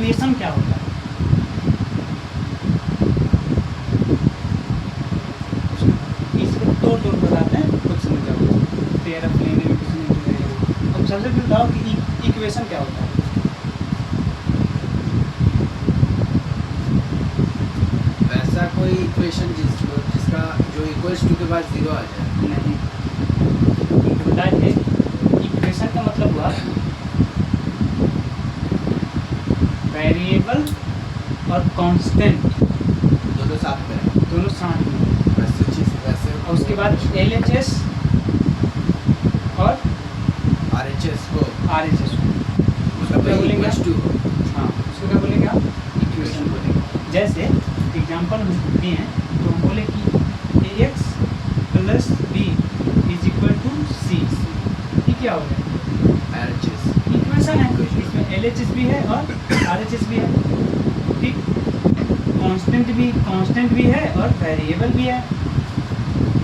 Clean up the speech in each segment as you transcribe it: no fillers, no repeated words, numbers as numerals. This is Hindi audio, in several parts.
इक्वेशन क्या होता है? इसको तोड़ तोड़ बताते हैं, खुद समझ जाओगे। Pair of linear equation. अब सबसे पहले बताओ कि इक्वेशन क्या होता है? वैसा कोई इक्वेशन जिसका जो इक्वल्स टू के बाद जीरो आ जाए। नहीं, बताइए। इक्वेशन का मतलब हुआ वेरिएबल और कांस्टेंट दोनों साथ में है। दोनों साथ में, वैसे चीज वैसे और उसके बाद LHS और RHS को RHS को मतलब क्या बोलेंगे इक्वल्स आप? टू हाँ, उसको क्या बोलेंगे आप? इक्वेशन बोलेंगे। जैसे एग्जाम्पल हम दिए हैं तो हम बोले कि AX plus B is equal to C। ये क्या हो गया? RHS इक्वेशन है, इसमें LHS भी है और RHS भी है। ठीक, कांस्टेंट भी है और वेरिएबल भी है।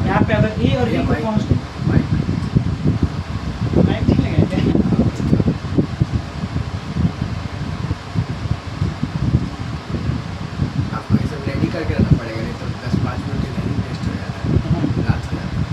यहाँ पे अगर A और B को कांस्टेंट, ठीक लगे? आपको ये सब रेडी करके रखना पड़ेगा, नहीं तो 10-5 मिनट के लिए वेस्ट हो जाता है, रात हो जाता है।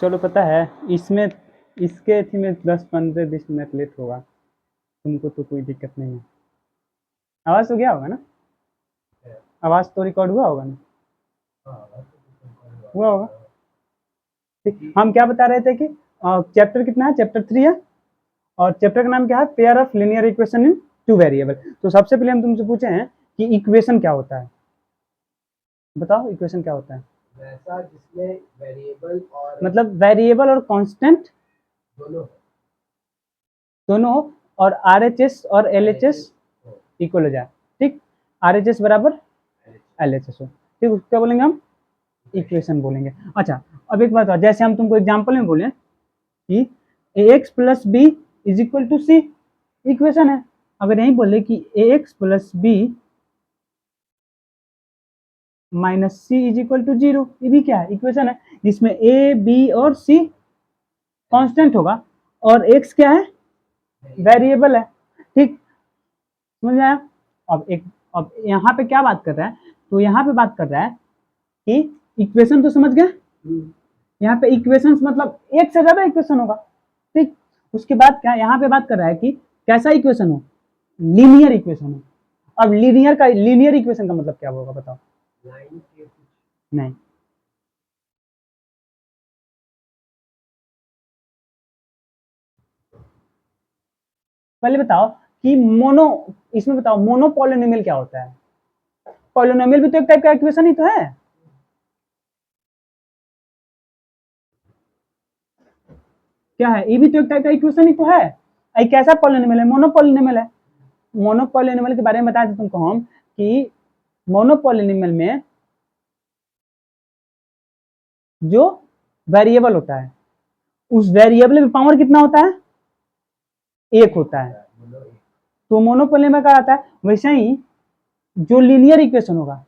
चलो, पता है इसमें इसके थी में 10-15-20 मिनट लेट होगा, तुमको तो कोई दिक्कत नहीं है। आवाज़ तो गया होगा ना? आवाज़ तो रिकॉर्ड हुआ होगा ना? हुआ होगा। ठीक, हम क्या बता रहे थे कि चैप्टर कितना है? चैप्टर 3 है, और चैप्टर का नाम क्या है? Pair of linear equation in two variable. तो सबसे पहले हम तुमसे पूछे हैं कि इक्वेशन क्या होता है, बताओ इक्वेशन क्या होता है? वैसा जिसमें वेरिएबल और मतलब वेरिएबल और कांस्टेंट दोनों दोनों हो, और RHS और LHS इक्वल हो जाए। ठीक, RHS बराबर LHS हो, ठीक, उसको क्या बोलेंगे हम? इक्वेशन बोलेंगे। अच्छा, अब एक बात, जैसे हम तुमको एग्जांपल में बोले कि AX plus B is equal to C, equation है। अगर यही बोले कि AX plus B minus C is equal to 0, ये भी क्या है? इक्वेशन है, जिसमें A, B और C कांस्टेंट होगा और X क्या है? वेरिएबल है। ठीक, समझ में आया? अब यहाँ पे क्या बात कर रहा है? तो यहाँ पे बात कर रहा है कि इक्वेशन तो समझ गए, यहाँ पे इक्वेशंस मतलब एक से ज्यादा इक्वेशन होगा। ठीक, उसके बाद क्या यहाँ पे बात कर रहा है कि कैसा इक्वेशन हो? लीनियर इक्वेशन हो। अब लीनियर इक्वेशन का मतलब क्या होगा, बताओ? नहीं, पहले बताओ कि इसमें बताओ मोनो पॉलिनोमियल क्या होता है? पॉलिनोमियल भी तो एक टाइप का इक्वेशन ही तो है। क्या है? ये भी तो एक टाइप का इक्वेशन ही तो है। ये कैसा पॉलिनोमियल है? मोनोपॉलिनोमियल है। मोनोपॉलिनोमियल के बारे में बताया था तुमको हम कि मोनोपॉलिनोमियल में जो वेरिएबल होता है, उस वेरिएबल में पावर कितना होता है? एक होता है। तो मोनोपॉलिनोमियल का आता है। वैसे ही जो लीनियर इक्वेशन होगा,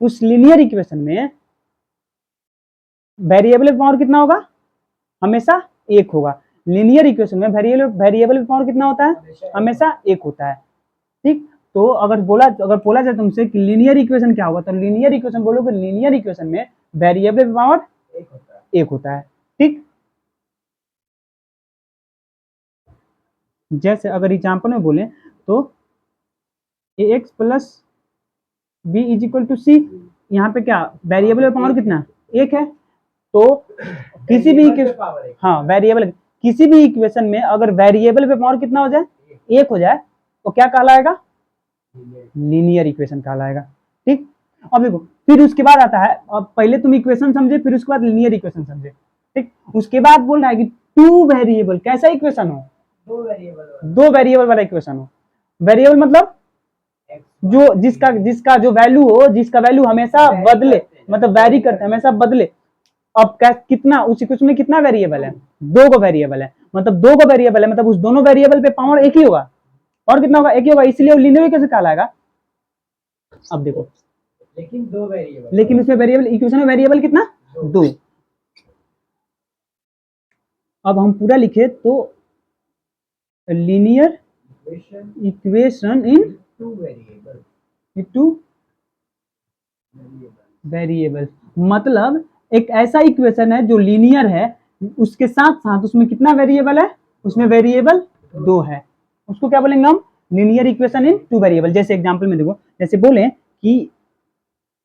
उस लीनियर इक्वेशन में वेरिएबल का पावर कितना होगा? हमेशा एक होगा। लीनियर इक्वेशन में वेरिएबल का पावर कितना होता है? हमेशा एक होता है। ठीक, तो अगर बोला जाए तुमसे कि लीनियर इक्वेशन क्या होगा, तो लीनियर इक्वेशन बोलोगे, लीनियर इक्वेशन में वेरिएबल का पावर एक होता है। ठीक, जैसे अगर एग्जाम्पल में बोले तो AX plus B is equal to C, यहाँ पे क्या वेरिएबल का पावर कितना? एक है। तो किसी भी वेरिएबल किसी भी इक्वेशन में अगर वेरिएबल पे पावर कितना हो जाए? एक हो जाए, तो क्या कहलाएगा? लीनियर इक्वेशन कहलाएगा। ठीक, अब देखो, फिर उसके बाद आता है, अब पहले तुम इक्वेशन समझे, फिर उसके बाद लीनियर इक्वेशन समझे। ठीक, उसके बाद बोल रहा है कि टू वेरिएबल कैसा इक्वेशन हो, दो वेरिएबल वाला इक्वेशन हो। वेरिएबल मतलब जो जिसका जो वैल्यू हो, जिसका वैल्यू हमेशा बदले, मतलब वैरी करते हमेशा बदले। अब कितना उस इक्वेशन में कितना वेरिएबल है, दो को वेरिएबल है, मतलब दो को वेरिएबल है, मतलब उस दोनों वेरिएबल पे पावर एक ही होगा, और कितना होगा, एक ही होगा, इसलिए वो लीनियर कैसे कहलाएगा। अब देखो, लेकिन दो वेरिएबल, लेकिन उसमें वेरिएबल इक्वेशन में वेरिएबल कितना, दो। अब हम पूरा लिखे तो linear equation in two variable, मतलब एक ऐसा इक्वेशन है जो लीनियर है, उसके साथ साथ उसमें कितना वेरिएबल है, उसमें वेरिएबल दो है, उसको क्या बोलेंगे हम, linear equation in two variable. जैसे एग्जांपल में देखो, जैसे बोले कि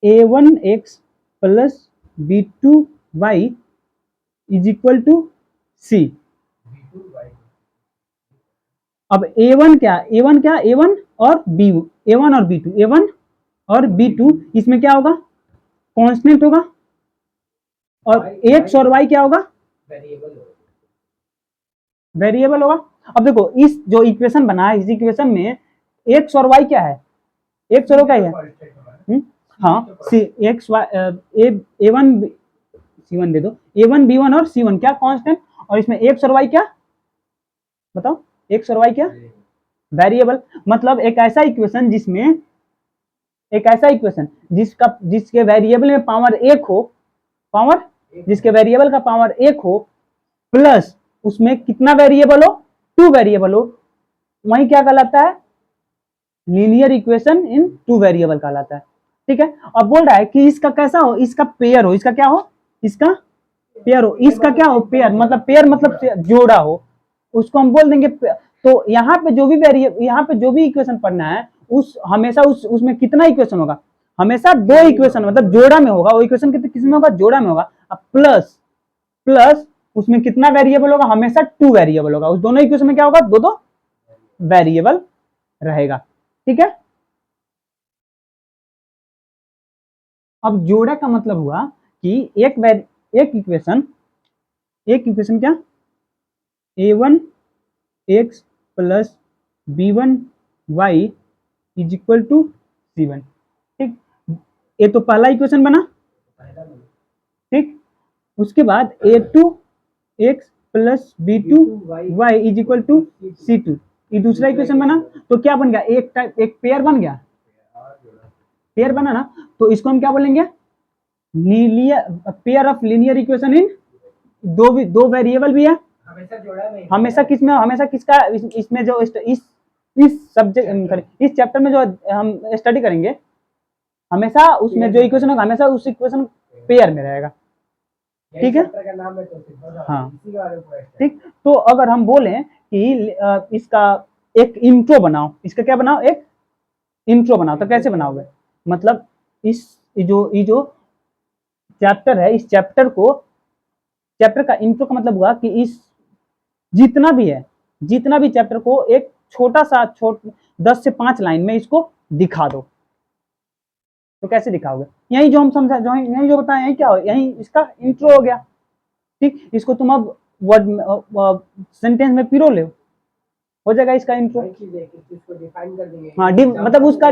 a1x plus b2y is equal to c। अब a1 क्या, a1 और a1 और b2 इसमें क्या होगा, कांस्टेंट होगा, और x और y क्या होगा, वेरिएबल होगा। अब देखो इस जो इक्वेशन बना है, इस इक्वेशन में x और y क्या है, x और y क्या है, हाँ सी एक्स वाई a1 c1 दे दो, a1 b1 और c1 क्या कांस्टेंट, और इसमें x और y क्या, बताओ x और y क्या, वेरिएबल। मतलब एक ऐसा इक्वेशन जिसमें, एक ऐसा इक्वेशन जिसके वेरिएबल में पावर एक हो, पावर जिसके वेरिएबल का पावर एक हो, प्लस उसमें कितना वेरिएबल हो, टू वेरिएबल हो, वही क्या कहलाता है, linear equation in two variable कहलाता है। ठीक है, अब बोल रहा है कि इसका कैसा हो, इसका पेयर हो, इसका क्या हो, इसका पेयर हो, इसका क्या हो, पेयर मतलब जोड़ा हो, उसको हम बोल देंगे। तो यहाँ पे जो भी वेरिएबल, यहाँ पे जो भी इक्वेशन पढ़ना है, उस हमेशा उसमें कितना इक्वेशन होगा, हमेशा दो इक्वेशन, मतलब जोड़ा में होगा वो इक्वेशन, किस में होगा, जोड़ा में होगा। अब प्लस प्लस उसमें कितना वेरिएबल होगा, हमेशा टू वेरिएबल होगा, उस दोनों इक्वेशन में क्या होगा, दो दो वेरिएबल रहेगा। ठीक है, अब जोड़ा का मतलब हुआ कि एक इक्वेशन क्या, a1x plus b1y is equal to c1। ठीक, ये तो पहला इक्वेशन बना। ठीक, उसके बाद a2x plus b2y is equal to c2, ये दूसरा इक्वेशन बना। तो क्या बन गया, एक पेयर बन गया, पेयर बना ना, तो इसको हम क्या बोलेंगे, linear pair of linear equation इन दो वेरिएबल भी है, हमेशा किसमें, हमेशा किसका, इसमें जो इस सब्जेक्ट, इस चैप्टर में जो हम स्टडी करेंगे, हमेशा उसमें जो इक्वेशन होगा, हमेशा उस इक्वेशन पेयर में रहेगा। ठीक है, हाँ ठीक। तो अगर हम बोले कि इसका एक इंट्रो बनाओ, इसका क्या बनाओ, एक इंट्रो बनाओ, तो कैसे बनाओगे, मतलब इस जो चैप्टर है, इस चैप्टर का इंट्रो का मतलब हुआ कि इस जितना भी चैप्टर को एक छोटा सा 10 से 5 लाइन में इसको दिखा दो। तो कैसे दिखाओगे, यही जो हम समझा, जो यही जो बताया, यही क्या हो, यही इसका इंट्रो हो गया। ठीक, इसको तुम अब वर्ड सेंटेंस में पिरो ले, हो जाएगा इसका इंट्रो। हाँ, मतलब उसका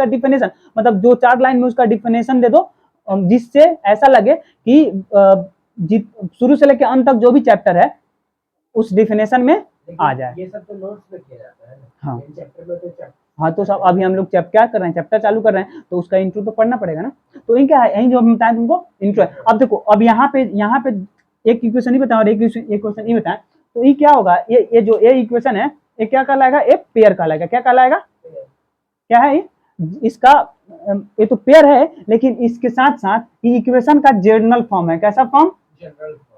डिफिनेशन, मतलब जो 4 लाइन में उसका डिफिनेशन दे दो, जिससे ऐसा लगे कि शुरू से लेकर अंत तक जो भी चैप्टर है उस डिफिनेशन में आ जाए। ये सब तो नोट्स में किया जाता है ना। हाँ, चैप्टर में तो हाँ, तो सब अभी हम लोग क्या कर रहे हैं, चैप्टर चालू कर रहे हैं, तो उसका इंट्रो तो पढ़ना पड़ेगा ना। तो ये क्या है, यही जो हम बताएं तुमको इंट्रो है। अब देखो, अब यहाँ पे एक इक्वेशन ही बताया और एक इक्वेशन ही बताया, तो ये क्या होगा, ये जो ए इक्वेशन है, ये क्या कहलाएगा, एक पेयर कहलाएगा। क्या कहलाएगा, क्या है ये, इसका ये तो पेयर है, लेकिन इसके साथ साथ ये इक्वेशन का जनरल फॉर्म है। कैसा फॉर्म,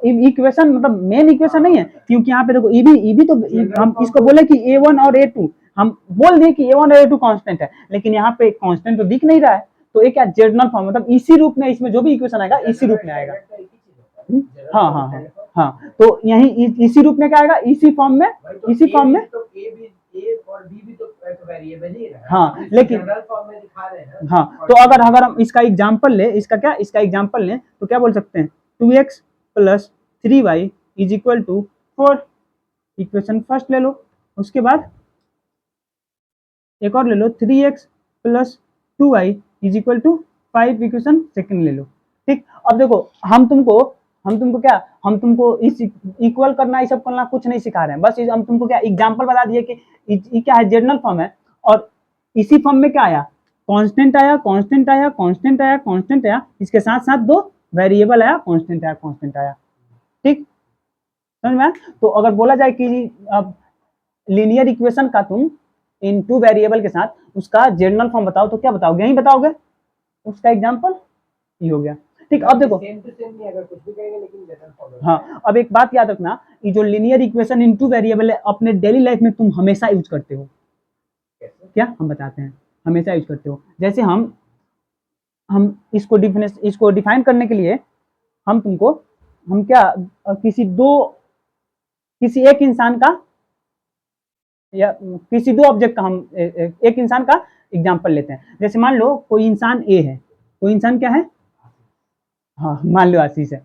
इक्वेशन मतलब मेन इक्वेशन नहीं है, क्योंकि यहाँ पे देखो ईबी तो हम इसको बोले कि a1 और a2, हम बोल दिए कि a1 और a2 कांस्टेंट है, लेकिन यहाँ पे कांस्टेंट तो दिख नहीं रहा है, तो एक क्या जनरल फॉर्म, मतलब इसी रूप में, इसमें जो भी इक्वेशन आएगा इसी रूप में आएगा। हाँ हाँ हाँ हाँ, तो यही इसी रूप में क्या आएगा, इसी फॉर्म में, इसी फॉर्म में। और बी भी तो वेरिएबल ही है। हाँ, लेकिन जनरल फॉर्म में दिखा रहे हैं। हाँ, तो अगर हम इसका एग्जांपल ले, इसका एग्जांपल लें, तो क्या बोल सकते हैं, 2x plus 3y is equal to 4, equation first ले लो। उसके बाद एक और ले लो, 3x plus 2y is equal to 5, equation second ले लो। ठीक, अब देखो हम तुमको क्या, हम तुमको इस इक्वल करना, ये सब करना कुछ नहीं सिखा रहे हैं, बस हम तुमको क्या एग्जांपल बता दिए कि ये क्या है, जनरल फॉर्म है, और इसी फॉर्म में क्या आया, कांस्टेंट आया, कांस्टेंट आया, कांस्टेंट आया, कांस्टेंट आया, इसके साथ साथ दो वेरिएबल आया, कांस्टेंट आया, कांस्टेंट आया। ठीक, समझ में आया? तो अगर बोला जाए कि अब लीनियर इक्वेशन का तुम इन टू वेरिएबल के साथ उसका जनरल फॉर्म बताओ, तो क्या बताओगे, यही बताओगे, उसका एग्जांपल ये हो गया। ठीक, अब देखो सेम टू सेम नहीं, अगर कुछ भी करेंगे लेकिन जनरल फॉर्म। हाँ, अब एक बात याद रखना, ये जो linear equation in two variable है, अपने डेली लाइफ में तुम हमेशा यूज करते हो। क्या हम बताते हैं, हमेशा यूज करते हो। जैसे हम इसको डिफाइन करने के लिए हम तुमको, हम क्या किसी एक इंसान का या किसी दो ऑब्जेक्ट का हम एक इंसान का एग्जांपल लेते हैं। जैसे मान लो कोई इंसान ए है, कोई इंसान क्या है, हाँ मान लो आशीष है।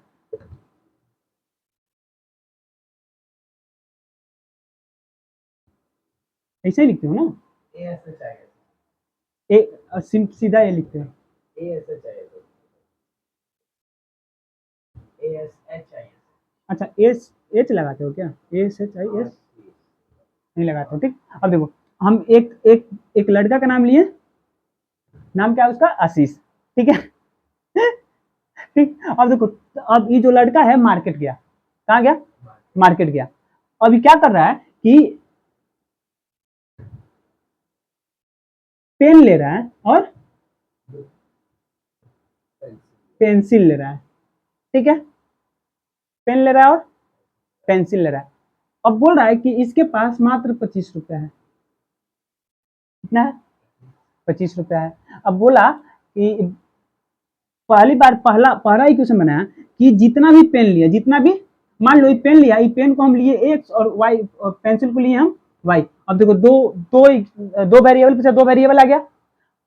ऐसे ही लिखते हो ना, ए ऐसे चाहिए, सीधा ए लिखते हो, ए ऐसे चाहिए, तो ए एस एच चाहिए। अच्छा एस एच लगाते हो क्या, एस एच आई एस नहीं लगाते हो। ठीक, अब देखो हम एक लड़का का नाम लिए, नाम क्या है उसका, आशीष। ठीक है ठीक, अब देखो, अब ये जो लड़का है मार्केट गया, कहाँ गया, मार्केट गया। अभी क्या कर रहा है कि पेन ले रहा है और पेंसिल ले रहा है। ठीक है, पेन ले रहा है और पेंसिल ले रहा है। अब बोल रहा है कि इसके पास मात्र 25 रुपया है। कितना है, 25 रुपया है। अब बोला कि पहली बार पहला इक्वेशन बनाया कि जितना भी पेन लिया, जितना भी, मान लो ये पेन लिया, ये पेन को हम लिए एक्स और वाई, और पेंसिल को लिए हम वाई। अब देखो दो वेरिएबल पे से दो वेरिएबल आ गया।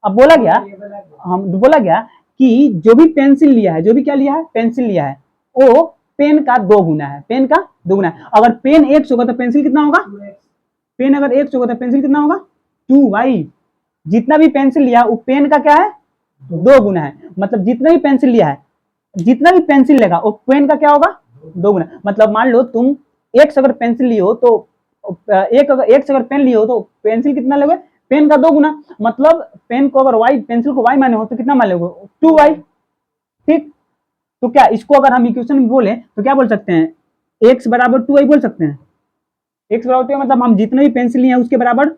अब बोला गया कि जो भी पेंसिल लिया है, जो भी क्या लिया है, पेंसिल लिया है, वो पेन का 2 गुना है, पेन का 2 गुना है। अगर पेन एक्स होगा तो पेंसिल कितना होगा, पेन अगर एक्स होगा तो पेंसिल कितना होगा, 2y। जितना भी पेंसिल लिया वो पेन का क्या है, 2 गुना है। मतलब जितना भी पेंसिल लिया है, जितना भी पेंसिल लेगा वो पेन का क्या होगा, 2 गुना। मतलब मान लो तुम एक्स अगर पेंसिल लिए हो तो एक्स अगर पेन लिए हो तो पेंसिल कितना लोगे, पेन का 2 गुना। मतलब पेन को अगर वाई, पेंसिल को वाई माने हो तो कितना मान लोगे, 2y। ठीक, तो क्या इसको अगर हम इक्वेशन में बोले तो क्या बोल सकते हैं, x बराबर 2y बोल सकते हैं। x बराबर 2y मतलब हम जितने भी पेंसिल लिए हैं उसके बराबर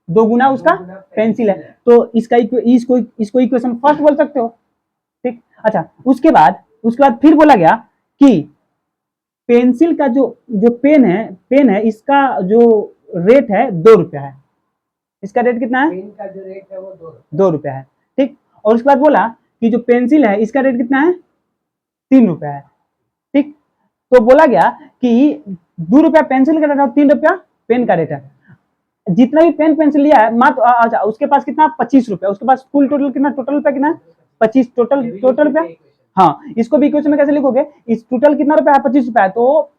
2 गुना उसका पेंसिल है, तो इसको इक्वेशन फर्स्ट बोल सकते हो। ठीक, अच्छा उसके बाद फिर बोला गया कि पेंसिल का जो पेन है इसका जो रेट है 2 रुपया है। इसका रेट कितना है, पेन का जो रेट है वो 2 रुपया है। ठीक, और उसके बाद बोला कि जो पेंसिल है इसका रेट कितना है, 3 रुपया है। ठीक, तो बोला गया कि 2 रुपया पेंसिल का रेट है, 3 रुपया पेन का रेट है। जितना भी पेन पेंसिल लिया है मात्र, अच्छा उसके पास कितना, 25 रुपया। उसके पास कुल टोटल कितना, टोटल रुपया कितना, 25 टोटल रुपया। हाँ, इसको भी इक्वेशन में कैसे लिखोगे, इस टोटल कितना रुपया है, 25 रुपया है। तो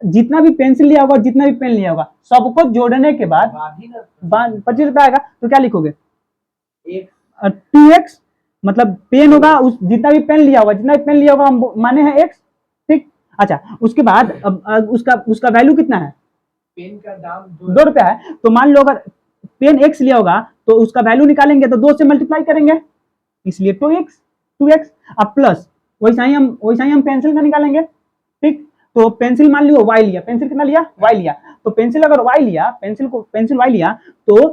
जितना भी पेंसिल लिया होगा, जितना भी पेन लिया होगा, सबको जोड़ने के बाद 25 रुपया आएगा। तो क्या लिखोगे, 2x, मतलब पेन होगा, उस जितना भी पेन लिया होगा, जितना भी पेन लिया होगा हम माने हैं x। ठीक, अच्छा उसके बाद अब उसका वैल्यू कितना है, पेन का दाम 2 रुपया है। तो मान लो अगर पेन x लिया होगा तो उसका वैल्यू निकालेंगे तो 2 से मल्टीप्लाई करेंगे, इसलिए 2x। अब प्लस वैसा ही हम पेंसिल का निकालेंगे। ठीक, तो पेंसिल मान लियो y लिया, पेंसिल कितना लिया, y लिया। तो पेंसिल अगर y लिया, पेंसिल y लिया, तो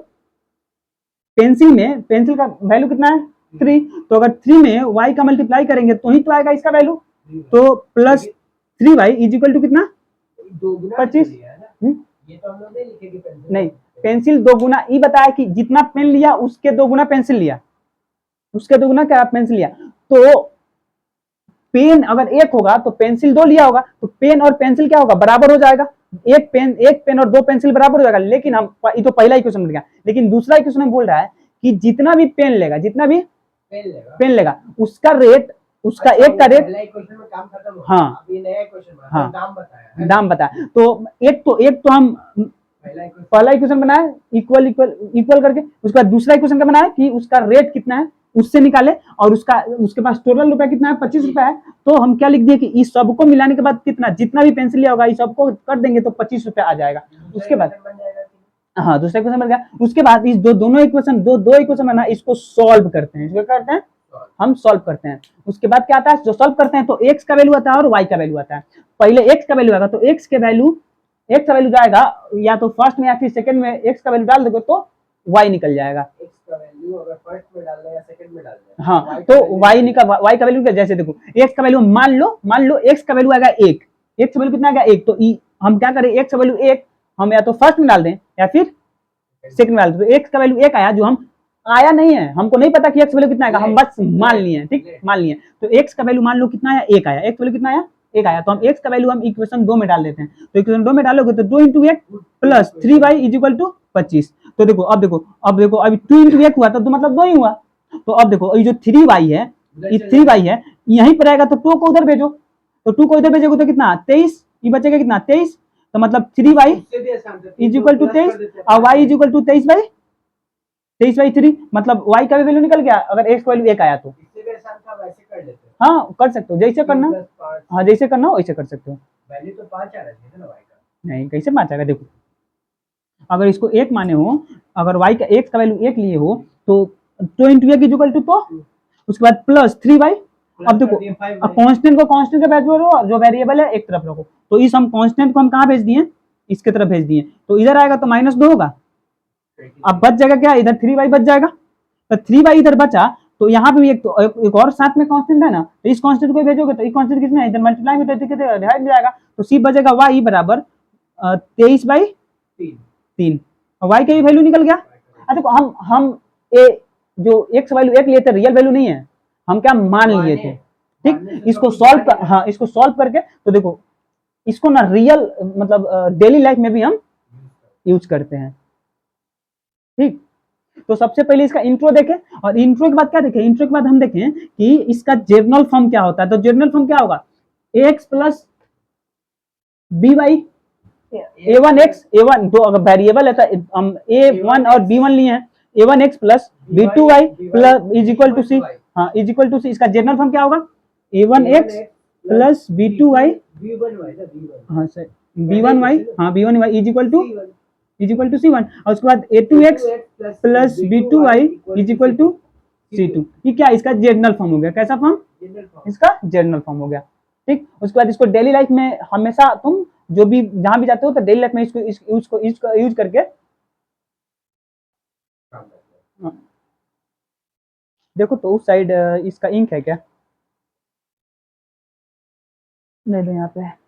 पेंसिल का वैल्यू कितना है, 3। तो अगर 3 में y का मल्टीप्लाई करेंगे तो ही तो आएगा इसका वैल्यू। तो plus 3y is equal to कितना, 25। ये तो हम लोग नहीं लिखेंगे पेंसिल, नहीं, पेंसिल 2 गुना, ये बताया कि जितना पेन लिया उसके 2 गुना पेंसिल लिया, उसके 2 गुना क्या पेंसिल लिया। तो पेन अगर 1 होगा तो पेंसिल 2 लिया होगा, तो पेन और पेंसिल क्या होगा, बराबर हो जाएगा। एक पेन और 2 पेंसिल बराबर हो जाएगा। लेकिन हम ये तो पहला इक्वेशन बन गया, लेकिन दूसरा इक्वेशन में बोल रहा है कि जितना भी पेन लेगा, जितना भी पेन लेगा उसका रेट उसका अच्छा, एक का वो रेट, पहला इक्वेशन में काम खत्म हो हाँ। गया, अब ये नया इक्वेशन बना, हाँ। तो दाम बताया है। दाम बताया। तो एक तो हम पहला इक्वेशन बनाया इक्वल इक्वल इक्वल करके, उसके बाद दूसरा इक्वेशन का बनाया कि उसका रेट कितना है उससे निकाले, और उसके पास टोटल रुपया कितना है 25 रुपया है। तो हम क्या लिख दिए कि इस सबको मिलाने के बाद कितना, जितना भी पेंसिल लिया होगा इस सबको कर देंगे तो 25 रुपया आ जाएगा। उसके बाद बन जाएगा। हाँ दूसरा इक्वेशन बन गया। उसके बाद इस दोनों इक्वेशन दो इक्वेशन बना, इसको सॉल्व करते हैं। इसको क्या करते हैं, हम सॉल्व करते हैं। उसके बाद क्या आता है, जो सॉल्व करते हैं तो x का वैल्यू आता है और y का वैल्यू आता है। पहले x का वैल्यू आएगा तो x का वैल्यू जाएगा या तो फर्स्ट में या फिर सेकंड में, x का वैल्यू डाल दोगे तो y निकल जाएगा। x का वैल्यू अगर फर्स्ट में डालना है या सेकंड में डालना है, हाँ तो y का वैल्यू क्या, जैसे देखो x का वैल्यू मान लो x का वैल्यू आएगा 1, x का वैल्यू कितना आएगा 1, तो हम क्या करें x का वैल्यू 1 हम या तो फर्स्ट में डाल दें या फिर सेकंड में डाल दें। तो x का वैल्यू 1 आया, जो हम आया नहीं है, हमको नहीं पता कि x वैल्यू कितना आएगा, हम बस मान लिए हैं, ठीक मान लिए। तो x का वैल्यू मान लो कितना आया 1 आया, x वैल्यू कितना आया 1 आया, तो हम x का वैल्यू हम इक्वेशन 2 में डाल देते हैं। तो इक्वेशन 2 में डालोगे तो 2 × 1 प्लस 3y = 25। तो देखो अब अभी 2 × 1 हुआ तो मतलब 2 ही हुआ। तो अब देखो ये जो 3y है, ये 3y है यहीं पर आएगा तो 2 को उधर भेजो, तो 2 को इधर भेजोगे तो कितना 23, ये बचेगा कितना 23, तो मतलब 3y = 23 और y = 23/3, मतलब y का भी वैल्यू निकल गया अगर x का वैल्यू 1 आया तो। इससे भी आसान था, वैसे कर लेते हैं। हाँ कर सकते हो, जैसे करना, 3 + 5 हाँ जैसे करना हो वैसे कर सकते हो। वैल्यू तो 5 आ रहा है ना y का। नहीं कैसे बात आएगा, देखो अगर इसको 1 माने हो, अगर y का x का वैल्यू 1 लिए हो तो 2 × 1 = तो उसके बाद प्लस 3y। अब देखो कांस्टेंट को कांस्टेंट का वैल्यू जो वेरिएबल है एक तरफ रखो, तो इस हम कांस्टेंट को हम कहां भेज दिए, इसके तरफ भेज दिए, तो इधर आएगा तो -2 होगा। अब बच जाएगा क्या, इधर 3y बच जाएगा, तो 3y इधर बचा, तो यहाँ पे भी एक और साथ में कांस्टेंट है ना, तो इस कांस्टेंट को भेजोगे तो इस कांस्टेंट किसमें है, इधर मल्टीप्लाई में डिवाइड में जाएगा, तो सी बचेगा y = 23/3 और y का भी वैल्यू निकल गया। अच्छा देखो हम ए जो x वैल्यू 1 लिए थे रियल वैल्यू नहीं है, हम क्या मान लिए थे, ठीक। इसको सॉल्व कर, हाँ इसको सॉल्व करके तो देखो इसको ना रियल मतलब डेली लाइफ में भी हम यूज करते हैं, ठीक। तो सबसे पहले इसका इंट्रो देखें, और इंट्रो के बाद क्या देखें, इंट्रो के बाद हम देखें कि इसका जनरल फॉर्म क्या होता है। तो जनरल फॉर्म क्या होगा, ax + by a1x a1, तो अगर वेरिएबल है तो हम a1 और b1 लिए हैं, a1x + b2y = c, हाँ = c। इसका जनरल फॉर्म क्या होगा, a1x + b2y, हाँ सर b1y, हाँ b1y = c1, और उसके बाद a2x + b2y = c2। ये क्या इसका जनरल फॉर्म हो गया, कैसा फॉर्म, इसका जनरल फॉर्म हो गया, ठीक। उसके बाद इसको डेली लाइफ में हमेशा तुम जो भी जहां भी जाते हो तो डेली लाइफ में इसको यूज करके, हाँ। देखो तो उस साइड इसका इंक है क्या, नहीं तो यहाँ पे है।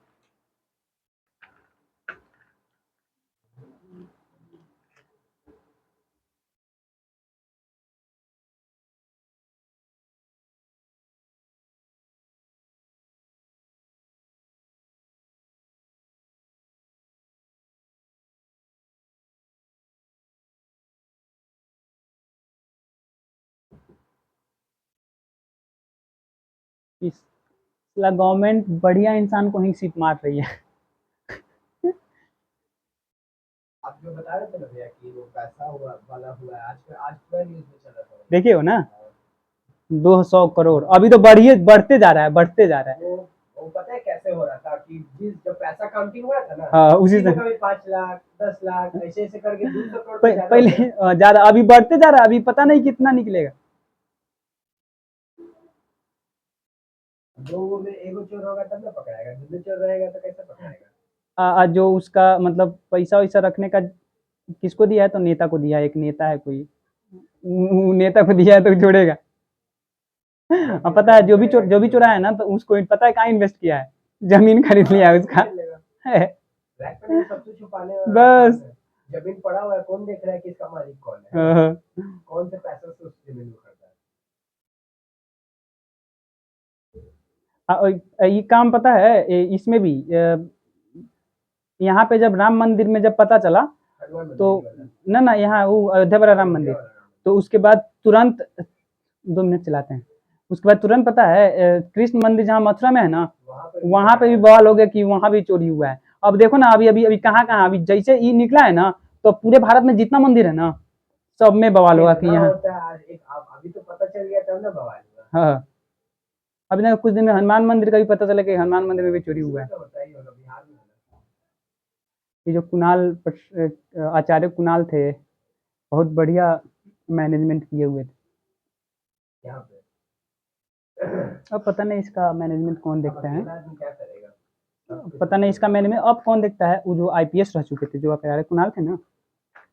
इस गवर्नमेंट बढ़िया इंसान को ही सीट मार रही है। आप जो बता रहे थे ना भैया कि वो पैसा हुआ वाला हुआ है, आज पूरा न्यूज़ में चल रहा था। देखिए हो ना 200 करोड़, अभी तो बढ़ते जा रहा है, बढ़ते जा रहा है। वो पता है कैसे हो रहा था कि जब पैसा काउंटिंग हो रहा था ना, हाँ उसी से कभी 5 लाख 10 लाख ऐसे करके 200 करोड़ पहले ज्यादा, अभी बढ़ते जा रहा है, अभी पता नहीं कितना निकलेगा। दो में एगो चोर होगा तब ना पकड़ाएगा, दूसरे चोर रहेगा तो कैसे पकड़ाएगा। जो उसका मतलब पैसा वैसा रखने का किसको दिया है, तो नेता को दिया है, एक नेता है कोई, नेता को दिया है तो छोड़ेगा। अब पता है जो भी चोरा है ना, तो उसको पता है कहाँ इन्वेस्ट किया है, जमीन खरीद लिया है उसका सब कुछ छुपाने बस जमीन पड़ा हुआ है, कौन देख रहा है कि इसका मालिक कौन है, कौन से पैसे से उस जमीन को खरीदा है। ये काम पता है इसमें भी, यहाँ पे जब राम मंदिर में जब पता चला तो ना यहाँ वो अयोध्या वाला राम मंदिर, तो उसके बाद तुरंत 2 मिनट चलाते हैं, उसके बाद तुरंत पता है कृष्ण मंदिर जहाँ मथुरा में है ना, वहाँ पे भी बवाल हो गया कि वहां भी चोरी हुआ है। अब देखो ना, अभी अभी अभी कहाँ कहाँ, अभी जैसे ये निकला है ना, तो पूरे भारत में जितना मंदिर है ना, सब में बवाल होगा कि कितना यहाँ। होता है आज एक अभी तो पता चल गया तब ना बवाल हुआ। हाँ, अभी ना कुछ दिन में हनुमान मंदिर का भी पता चला कि हनुमान मंदिर में भी चोरी हुआ है। तो होता ही होगा बिहार में होना। ये जो आचार्य कुणाल थे, बहुत बढ़िया मैनेजमेंट किए हुए थे। यहाँ पे अब पता नहीं इसका मैनेजमेंट कौन अब देखता है, अकेला आदमी क्या करेगा। पता नहीं इसका मैनेजमेंट अब कौन देखता है। वो जो आईपीएस रह चुके थे, जो आचार्य कुणाल थे ना,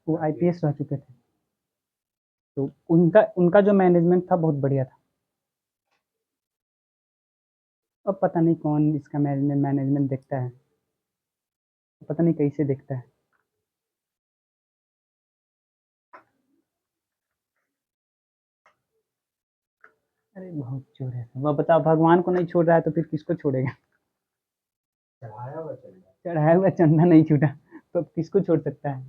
वो आईपीएस रह चुके थे, तो उनका उनका जो मैनेजमेंट था बहुत बढ़िया था। अब पता नहीं कौन इसका मैनेजमेंट मैनेजमेंट देखता है, पता नहीं कैसे देखता है। अरे बहुत चोर है सब। अब बताओ, भगवान को नहीं छोड़ रहा है तो फिर किसको छोड़ेगा। चढ़ाया हुआ चल रहा चढ़ाया हुआ चंदा नहीं छूटा, तो अब किसको छोड़ सकता है।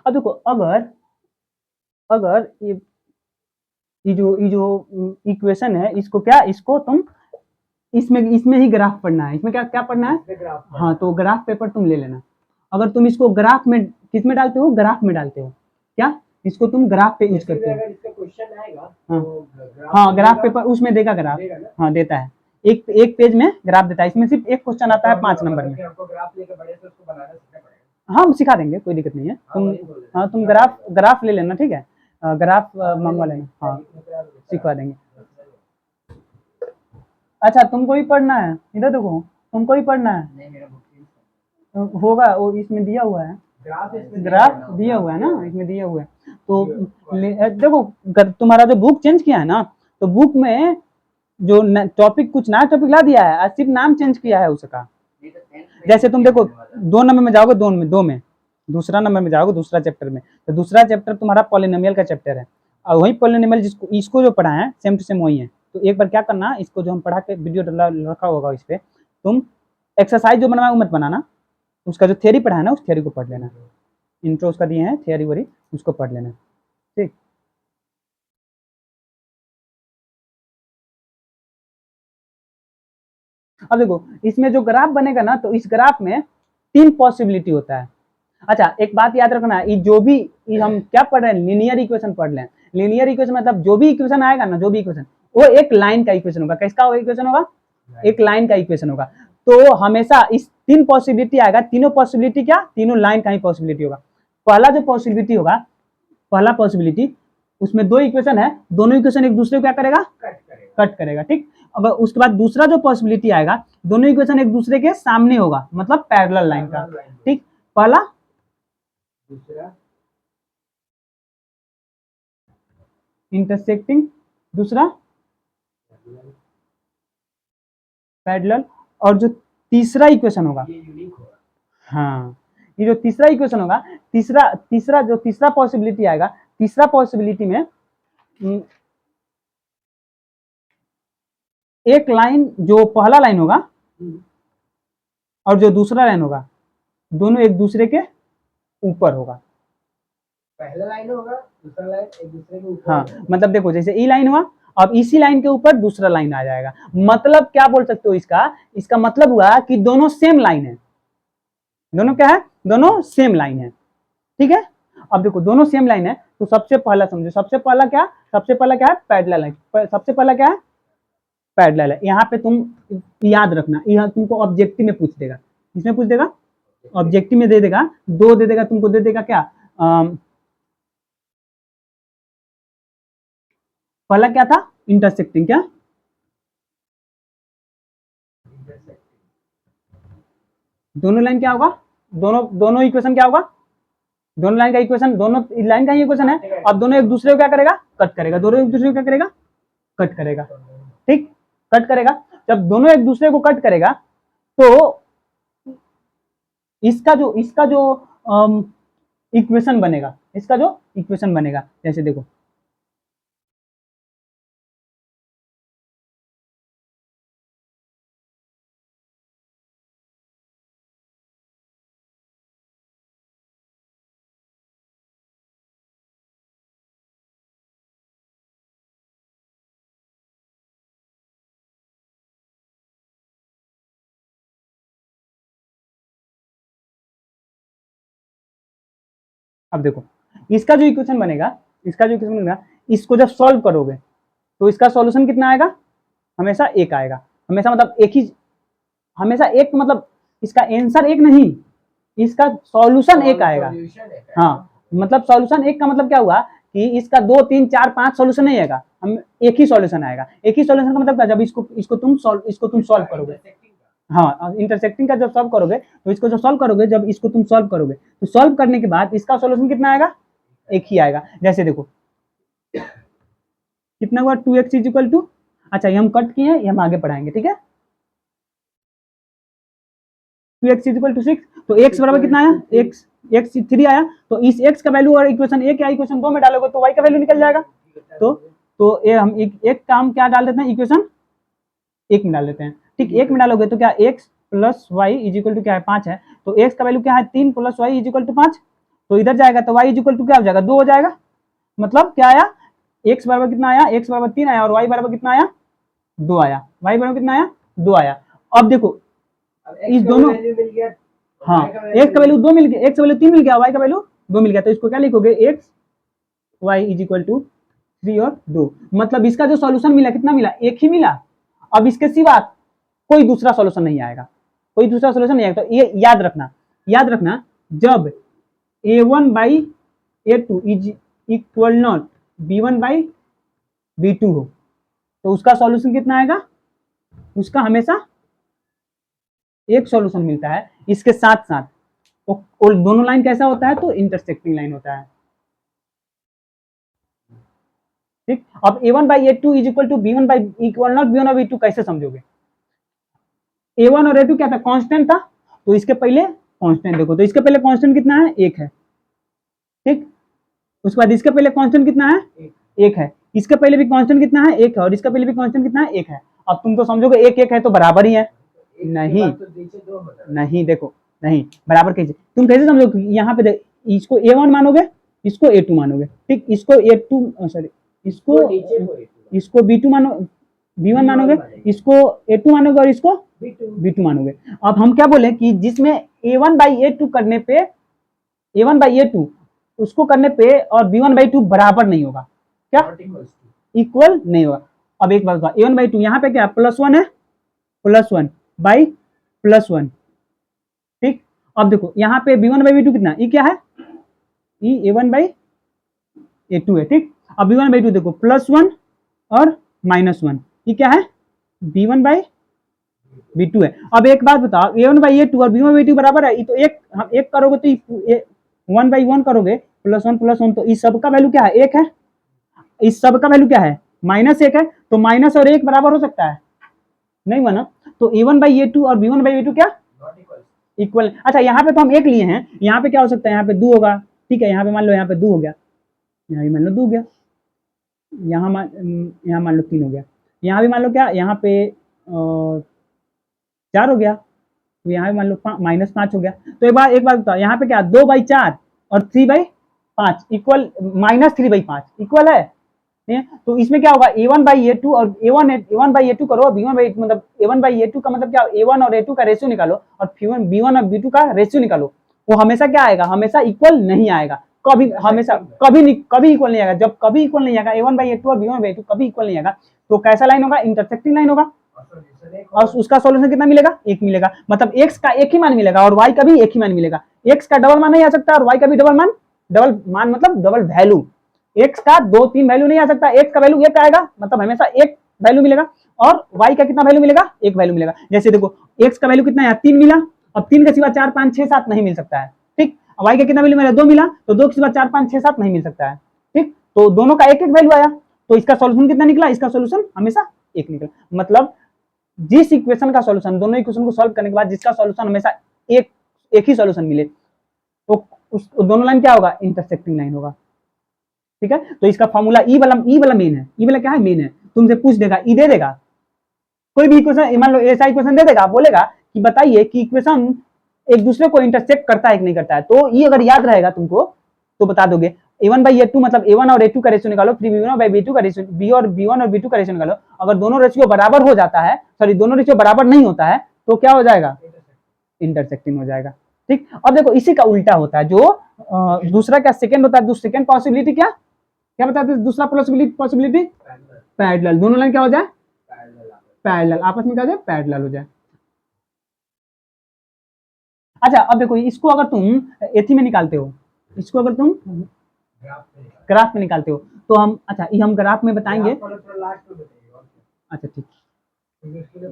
अब देखो, अगर अगर ये जो इक्वेशन है, इसको क्या, इसको तुम इसमें इसमें ही ग्राफ पढ़ना है। इसमें क्या क्या पढ़ना है। है ग्राफ हाँ, तो ग्राफ पेपर तुम ले लेना। अगर तुम इसको ग्राफ में किस में डालते हो, ग्राफ में डालते हो क्या, इसको तुम ग्राफ पे यूज करते हो। अगर इसका क्वेश्चन आएगा हाँ तो हाँ, ग्राफ पेपर उसमें देगा ग्राफ। देगा ना। हाँ, देता है, एक एक पेज में ग्राफ देता है। इसमें सिर्फ एक क्वेश्चन आता है 5 नंबर में। आपको ग्राफ लेके बड़े से उसको बनाना सीखना पड़ेगा। हाँ, हम सिखा देंगे, कोई दिक्कत नहीं है। तुम वही बोल रहे थे। हाँ, तुम ग्राफ ग्राफ ले लेना, ठीक है, ग्राफ मंगवा लेना। हाँ, सिखवा देंगे। अच्छा, तुमको ही पढ़ना है, इधर देखो, तुमको ही पढ़ना है। नहीं मेरा बुक होगा, वो इसमें दिया हुआ है, ग्राफ दिया हुआ है ना, इसमें दिया हुआ है। तो देखो, तुम्हारा जो बुक चेंज किया है ना, तो बुक में जो टॉपिक, कुछ नया टॉपिक ला दिया है, सिर्फ नाम चेंज किया है उसका। जैसे तुम देखो, 2 नंबर में जाओगे, दो में दूसरा नंबर में जाओगे, दूसरा चैप्टर में, तो दूसरा चैप्टर तुम्हारा पॉलिनोमियल का चैप्टर है, और वही पॉलिनोमियल जिसको इसको जो पढ़ा है सेम टू सेम वही है। तो एक बार क्या करना, इसको जो हम पढ़ा के वीडियो रखा होगा इस पे, तुम एक्सरसाइज जो बनवा मत बनाना, उसका जो थ्योरी पढ़ा है ना, उस थ्योरी को पढ़ लेना। इंट्रो उसका दिए हैं, थ्योरी वरी, उसको पढ़ लेना, ठीक। अब देखो, इसमें जो ग्राफ बनेगा ना, तो इस ग्राफ में 3 पॉसिबिलिटी होता है। अच्छा, एक बात याद रखना, ये जो भी ये हम क्या पढ़ रहे हैं, लीनियर इक्वेशन पढ़ रहे हैं। लीनियर इक्वेशन मतलब जो भी इक्वेशन आएगा ना, जो भी इक्वेशन, वो एक लाइन का इक्वेशन होगा। किसका इक्वेशन होगा, एक लाइन का इक्वेशन होगा। तो हमेशा इस 3 पॉसिबिलिटी आएगा, तीनों पॉसिबिलिटी क्या, तीनों लाइन का ही पॉसिबिलिटी होगा। पहला जो पॉसिबिलिटी होगा, पहला पॉसिबिलिटी, उसमें 2 इक्वेशन है, दोनों इक्वेशन एक दूसरे को क्या करेगा, कट करेगा, ठीक। अगर उसके बाद दूसरा जो पॉसिबिलिटी आएगा, दोनों इक्वेशन एक दूसरे के सामने होगा, मतलब पैरेलल लाइन का, ठीक। पहला, दूसरा इंटरसेक्टिंग, दूसरा पैरेलल, और जो तीसरा इक्वेशन होगा, ये यूनिक होगा। हाँ, ये जो तीसरा इक्वेशन होगा, तीसरा तीसरा जो तीसरा पॉसिबिलिटी आएगा, तीसरा पॉसिबिलिटी में एक लाइन, जो पहला लाइन होगा और जो दूसरा लाइन होगा, दोनों एक दूसरे के ऊपर होगा। पहला लाइन होगा, दूसरा लाइन एक दूसरे के ऊपर। हाँ, मतलब देखो, जैसे ई लाइन हुआ, अब इसी लाइन के ऊपर दूसरा लाइन आ जाएगा। मतलब क्या बोल सकते हो इसका, इसका मतलब हुआ कि दोनों सेम लाइन है। दोनों क्या है, दोनों सेम लाइन है, ठीक है। अब देखो, दोनों सेम लाइन है, तो सबसे पहला समझो, सबसे पहला क्या, सबसे पहला क्या है, पैरेलल लाइन। सबसे पहला क्या है, पैरेलल है। यहाँ पे तुम याद रखना, यह तुमको ऑब्जेक्टिव में पूछ देगा। इसमें पूछ देगा, ऑब्जेक्टिव में दे देगा, दो दे देगा तुमको, दे देगा क्या, पहला क्या था, इंटरसेक्टिंग, क्या, दोनों लाइन क्या होगा, दोनों दोनों इक्वेशन क्या होगा, दोनों लाइन का इक्वेशन, दोनों लाइन का ही इक्वेशन है। अब दोनों एक दूसरे को क्या करेगा, कट करेगा, दोनों एक दूसरे को क्या करेगा, कट करेगा, ठीक, कट करेगा। जब दोनों एक दूसरे को कट करेगा, तो इसका जो इक्वेशन बनेगा, इसका जो इक्वेशन बनेगा, जैसे देखो, अब देखो इसका जो इक्वेशन बनेगा, इसको जब सॉल्व करोगे तो इसका सॉल्यूशन कितना आएगा, हमेशा एक आएगा। हमेशा मतलब एक ही, हमेशा एक मतलब इसका आंसर एक नहीं, इसका सॉल्यूशन एक आएगा। हाँ, मतलब सॉल्यूशन एक का मतलब क्या हुआ कि इसका 2 3 4 5 सॉल्यूशन नहीं आएगा, हम एक ही सॉल्यूशन आएगा। एक ही सॉल्यूशन का मतलब क्या, जब इसको तुम सॉल्व करोगे, हाँ इंटरसेक्टिंग का जब सॉल्व करोगे तो इसको जब सॉल्व करोगे, जब इसको तुम सॉल्व करोगे तो सॉल्व करने के बाद इसका सॉल्यूशन कितना आएगा, एक ही आएगा। जैसे देखो कितना हुआ 2x इक्वल टू, अच्छा ये हम कट किए हैं, ये हम आगे पढ़ाएंगे, ठीक है। 2x इक्वल टू 6, तो x बराबर कितना आया, x 3 आया, तो इस x का वैल्यू और इक्वेशन 1 या इक्वेशन 2 में डालोगे तो y का वैल्यू निकल जाएगा। तो ये हम एक काम क्या डाल देते हैं, इक्वेशन 1 में डाल देते हैं, ठीक। 1 में डालोगे तो क्या x plus Y is equal to क्या है 5 है, तो x का वैल्यू क्या है 3 plus Y is equal to 5, तो इधर जाएगा तो y इज इक्वल टू क्या हो जाएगा 2 हो जाएगा। मतलब क्या आया, x बराबर कितना आया, x बराबर 3 आया और y बराबर कितना आया 2 आया, y बराबर कितना आया 2 आया। अब देखो इस दोनों, हाँ x का वैल्यू 2 मिल गया, x का वैल्यू 3 मिल गया, y का वैल्यू 2 मिल गया, तो इसको क्या लिखोगे x y is equal to 3 और 2। मतलब इसका जो सॉल्यूशन मिला कितना मिला, एक ही मिला। अब इसके सिवा कोई दूसरा सॉल्यूशन नहीं आएगा, कोई दूसरा सॉल्यूशन नहीं आएगा। तो ये याद रखना जब a1 by a2 is equal not b1 by b2 हो तो उसका सॉल्यूशन कितना आएगा, उसका हमेशा एक सॉल्यूशन मिलता है। इसके साथ साथ और दोनों लाइन कैसा होता है, तो इंटरसेक्टिंग लाइन होता है, ठीक। अब a1 by a2 is equal to b1 by equal not b1 और b2 कैसे समझोगे, a1 और a2 क्या था, कांस्टेंट था, तो इसके पहले कांस्टेंट देखो, तो इसके पहले कांस्टेंट कितना है, 1 है, ठीक। उसके बाद इसके पहले कांस्टेंट कितना है, 1 है, इसके पहले भी कांस्टेंट कितना है 1 है, और इसके पहले भी कांस्टेंट कितना है 1 है। अब तुम तो समझोगे 1 1 है तो बराबर ही है, नहीं देखो, नहीं बराबर कैसे, तुम कैसे समझोगे, यहाँ पे इसको a1 मानोगे, इसको a2 मानोगे, ठीक। इसको a2 सॉरी इसको b2 मानो, b1 मानोगे, इसको a2 मानोगे और इसको b2 मानोगे। अब हम क्या बोले कि जिसमें a1 बाई a2 करने पे, a1 बाई a2 उसको करने पे और b1 बाई 2 बराबर नहीं होगा, क्या इक्वल नहीं होगा। अब एक बात बताओ, a1 बाई 2 यहाँ पे क्या +1 है, +1 बाई +1, ठीक। अब देखो यहाँ पे b1 बाई b2 कितना, ये क्या है, ये a1 बाई a2 है, ठीक। अब b1 बाई 2 देखो +1 और -1, ये क्या है b1 बाई b2 है। अब एक बात बताओ, a1 बाई a2 और b1 बाई 2 बराबर है, ये तो एक, हम एक करोगे तो 1 बाई 1 करोगे +1 तो इस सब का वैल्यू क्या है 1 है, इस सब का वैल्यू क्या है -1 है, तो माइनस और 1 बराबर हो सकता है, नहीं बना। तो a1 बाई a2 और b1 बाई b2 क्या इक्वल। अच्छा यहाँ पे तो हम 1 लिए हैं, यहाँ पे क्या हो सकता है, यहाँ पे 2 होगा, ठीक है। यहाँ पे मान लो यहाँ पे 2 हो गया, यहाँ भी मान लो 2 हो गया, यहाँ मान लो 3 हो गया, यहाँ भी मान लो क्या, यहाँ पे 4 हो गया, तो यहाँ भी मान लो -5 हो गया। तो एक बात बताओ, यहाँ पे क्या 2 बाई 4 और 3 बाई 5 इक्वल -3 बाई 5 इक्वल है, तो इसमें क्या होगा a1 बाई a2 और a1 बाई a2 करो, b1 बाई मतलब a1 बाई a2 का मतलब क्या, a1 और a2 का रेशियो निकालो और b1 और b2 का रेशियो निकालो, वो हमेशा क्या आएगा, हमेशा इक्वल नहीं आएगा, कभी हमेशा कभी इक्वल नहीं आएगा। जब कभी इक्वल नहीं आएगा a1 बाई a2 और b1 बाई a2 कभी इक्वल नहीं आएगा, तो कैसा लाइन होगा, इंटरसेक्टिंग लाइन होगा, और उसका सॉल्यूशन कितना मिलेगा, 1 मिलेगा। मतलब x का एक ही मान मिलेगा और y का भी एक ही मान मिलेगा, x का डबल मान नहीं आ सकता और y का भी डबल मान मतलब डबल वैल्यू, x का 2 3 वैल्यू नहीं आ सकता, x का वैल्यू 1 आएगा, मतलब हमेशा 1 वैल्यू मिलेगा, और y का कितना वैल्यू मिलेगा, 1 वैल्यू मिलेगा। जैसे देखो x का वैल्यू कितना है 3 मिला, अब 3 के सिवा 4 5 6 7 नहीं मिल सकता है, ठीक। y का कितना वैल्यू मिला 2 मिला, तो 2 के सिवा 4 5 6 7 नहीं मिल सकता है, ठीक। तो दोनों का एक एक वैल्यू आया, तो इसका सॉल्यूशन कितना निकला, इसका सॉल्यूशन हमेशा 1 निकला। मतलब जिस इक्वेशन का सॉल्यूशन, दोनों इक्वेशन को सॉल्व करने के बाद जिसका सॉल्यूशन हमेशा एक ही सॉल्यूशन मिले, तो उस दोनों लाइन क्या होगा, इंटरसेक्टिंग लाइन होगा, ठीक है। तो इसका फॉर्मूला ई वाला मेन है, ई वाला क्या है मेन है, तुमसे पूछ देगा, ई दे देगा, कोई भी इक्वेशन मान लो ऐसा इक्वेशन दे देगा, बोलेगा कि बताइए कि इक्वेशन एक दूसरे को इंटरसेक्ट करता है कि नहीं करता है, तो ये अगर याद रहेगा तुमको तो बता दोगे। a1 बाई a2 मतलब a1 और a2 का रेशियो निकालो, फिर b1 बाई b2 का रेशियो, b1 और b2 का रेशियो निकालो। अगर दोनों रेशियो बराबर हो जाता है, सॉरी दोनों रेशियो बराबर नहीं होता है, तो क्या हो जाएगा, इंटरसेक्टिंग हो जाएगा, ठीक। अब देखो इसी का उल्टा होता है, जो दूसरा क्या सेकंड होता है, सेकंड पॉसिबिलिटी क्या क्या बताते हैं, दूसरा पॉसिबिलिटी पैरेलल, दोनों लाइन क्या हो जाए, पैरेलल, आपस में क्या हो जाए, पैरेलल हो जाए। अच्छा अब देखो, इसको अगर तुम एथी में निकालते हो, इसको अगर तुम ग्राफ में निकालते हो तो हम, अच्छा ये हम ग्राफ में बताएंगे, अच्छा ठीक,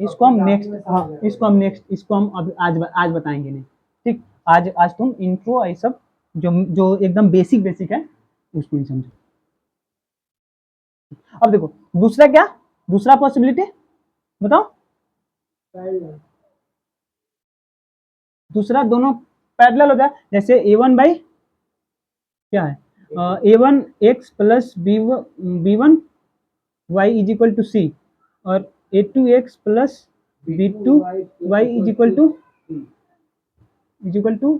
इसको हम नेक्स्ट, हाँ इसको हम नेक्स्ट, इसको हम अब आज बताएंगे नहीं, ठीक, आज तुम इंट्रो ये सब जो जो एकदम बेसिक है उसको नहीं समझो। अब देखो दूसरा क्या, दूसरा पॉसिबिलिटी बताओ, दूसरा दोनों पैरेलल हो जाए, जैसे a1 बाई क्या है, a1 x plus b1 y is equal to सी, और a2 x plus b2 y is equal to c2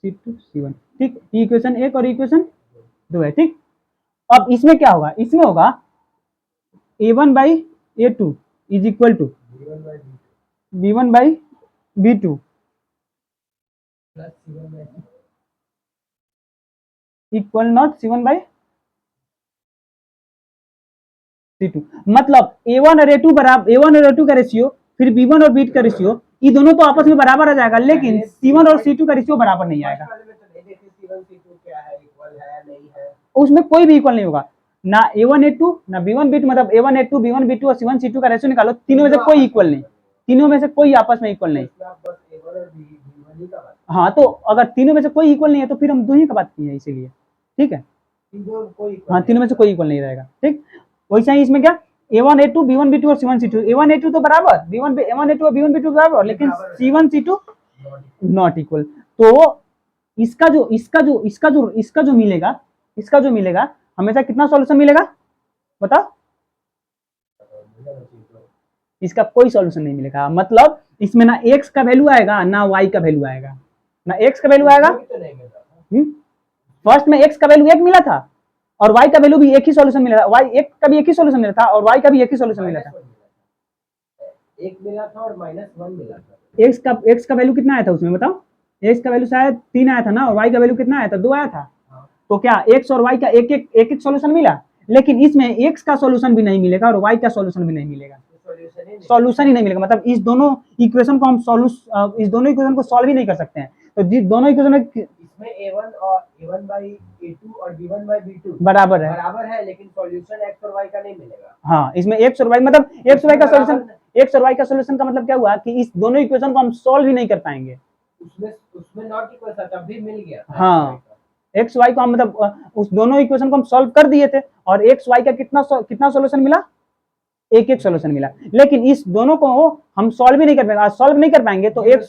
c1, ठीक, इक्वेशन एक और इक्वेशन दो है, ठीक। अब इसमें क्या होगा, इसमें होगा a1 by a2 is equal to b1 by b2 equal not c1 by c2, मतलब a1 और a2 बराबर, a1 और a2 का रेशियो, फिर b1 और b2 का रेशियो, ये दोनों तो आपस में बराबर आ जाएगा, लेकिन c1 और c2 का रेशियो बराबर नहीं आएगा, उसमें कोई भी इक्वल नहीं होगा, ना a1 a2 ना b1 b2, मतलब a1 a2 b1 b2 और c1 c2 का रेशियो निकालो, तीनों में से कोई इक्वल नहीं, तीनों में से कोई आपस में इक्वल नहीं। हाँ तो अगर तीनों में से कोई इक्वल नहीं है तो फिर हम दो ही का बात की है, इसीलिए ठीक है, हाँ तीनों में से कोई इक्वल नहीं रहेगा, ठीक। वैसे ही इसमें क्या, a1 a2 b1 b2 और c1 c2, a1 a2 तो बराबर, b1 a1 a2 और b1 b2 बराबर, लेकिन c1 c2 नॉट इक्वल, तो इसका जो मिलेगा हमेशा कितना सॉल्यूशन मिलेगा बताओ, इसका कोई सॉल्यूशन नहीं मिलेगा, मतलब इसमें ना x का वैल्यू आएगा ना y का वैल्यू आएगा, ना x का वैल्यू आएगा, फर्स्ट में x का वैल्यू 1 मिला था और y का वैल्यू भी एक ही सॉल्यूशन मिला था, y एक का भी एक ही सॉल्यूशन मिला था और y का भी एक ही सॉल्यूशन मिला था, एक मिला था और -1 मिला था, x का वैल्यू कितना आया था उसमें बताओ, x का वैल्यू शायद 3 आया था ना, और y का वैल्यू कितना आया था, 2 आया था, तो क्या x और y का एक सॉल्यूशन मिला, लेकिन इसमें x का सॉल्यूशन भी नहीं मिलेगा और y का सॉल्यूशन भी नहीं मिलेगा, सॉल्यूशन ही नहीं मिलेगा, मतलब इस दोनों इक्वेशन को हम इस दोनों इक्वेशन को सॉल्व ही नहीं कर सकते हैं, तो जिस दोनों इक्वेशन में इसमें a1 और a1 by a2 और b1 by b2 बराबर है, लेकिन सॉल्यूशन x और y का नहीं मिलेगा, हाँ इसमें x और y, मतलब x और y का सॉल्यूशन, x और y का सॉल्यूशन का मतलब क्या हुआ कि इस दोनों इक्वेशन को हम सॉल्व ही नहीं कर पाएंगे, उसमें नॉट इक्वल था तब भी मिल गया, हाँ एक्स वाई को हम, मतलब उस दोनों इक्वेशन को हम सॉल्व कर दिए थे और एक्स वाई का कितना सॉल्यूशन मिला, एक सॉल्यूशन मिला, लेकिन इस दोनों को हम सॉल्व ही नहीं कर पाएंगे, सॉल्व नहीं कर पाएंगे तो एक,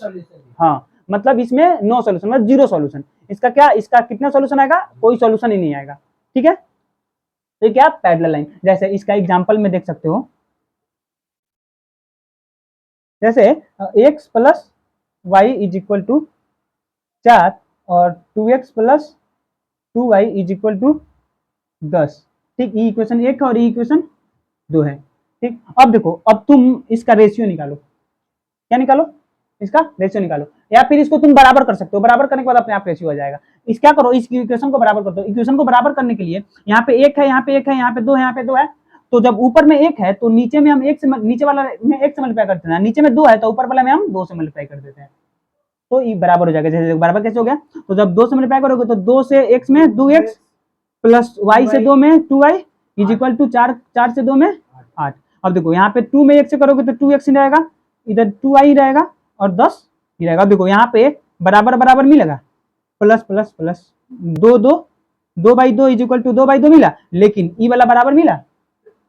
हाँ मतलब इसमें नो सॉल्यूशन, मतलब जीरो सॉल्यूशन, इसका क्या, इसका कितना सॉल्यूशन आएगा, कोई सॉल्यूशन ही नहीं आएगा, ठीक है। तो क्या पैरेलल लाइन, जैसे इसका एग्जांपल में देख सकते हो, जैसे x plus Y is equal to 4 और 2x plus 2y is equal to 10, ठीक, ये इक्वेशन एक है और ये इक्वेशन दो है, ठीक। अब देखो, अब तुम इसका रेशियो निकालो, क्या निकालो, इसका रेशियो निकालो, या फिर इसको तुम बराबर कर सकते हो, बराबर करने के बाद अपने आप रेशियो आ जाएगा, इस क्या करो, इस इक्वेशन को बराबर कर दो, इक्वेशन को बराबर करने के लिए यहाँ पे एक है, यहाँ पे एक है, यहाँ पे दो है, यहाँ पे दो है, तो जब ऊपर में एक है तो नीचे में हम एक से, नीचे वाला में एक से मल्टीप्लाई करते हैं, नीचे में दो है तो ऊपर वाला में हम दो से मल्टीप्लाई कर देते हैं, तो ये बराबर हो जाएगा, जैसे बराबर कैसे हो गया, तो जब दो से मल्टीप्लाई करोगे तो दो से एक्स में 2x प्लस वाई से 2 में 2y इज इक्वल टू 4 से 2 में 8, अब देखो यहाँ पे 2 में 1 से करोगे तो 2x ही रहेगा, इधर 2y ही रहेगा और 10 ही रहेगा, देखो यहाँ पे बराबर बराबर मिलेगा, plus plus plus 2 is equal to 2/2 मिला, लेकिन ई वाला बराबर मिला